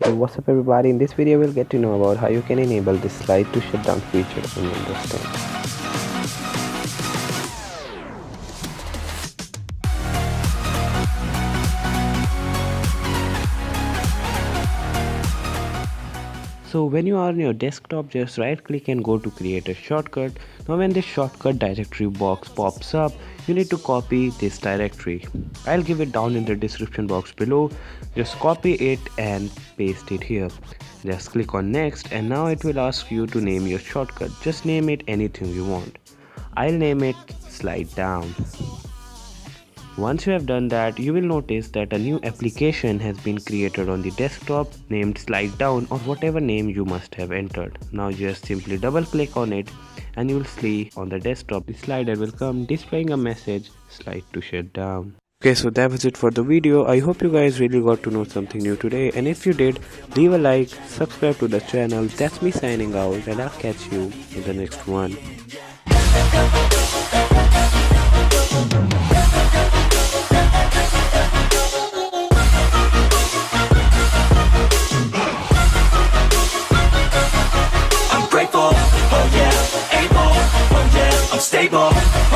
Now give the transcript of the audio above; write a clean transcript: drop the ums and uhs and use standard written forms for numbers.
So what's up everybody, in this video we'll get to know about how you can enable this slide to shutdown feature in Windows 10. So when you are on your desktop, just right click and go to create a shortcut. Now when this shortcut directory box pops up, you need to copy this directory. I'll give it down in the description box below. Just copy it and paste it here. Just click on next and now it will ask you to name your shortcut. Just name it anything you want. I'll name it slide down. Once you have done that, you will notice that a new application has been created on the desktop named slide down or whatever name you must have entered. Now just simply double click on it and you will see on the desktop the slider will come displaying a message slide to shut down. Okay, so that was it for the video. I hope you guys really got to know something new today, and if you did, leave a like, subscribe to the channel. That's me signing out, and I'll catch you in the next one. Grateful, oh yeah, able, oh yeah, I'm stable.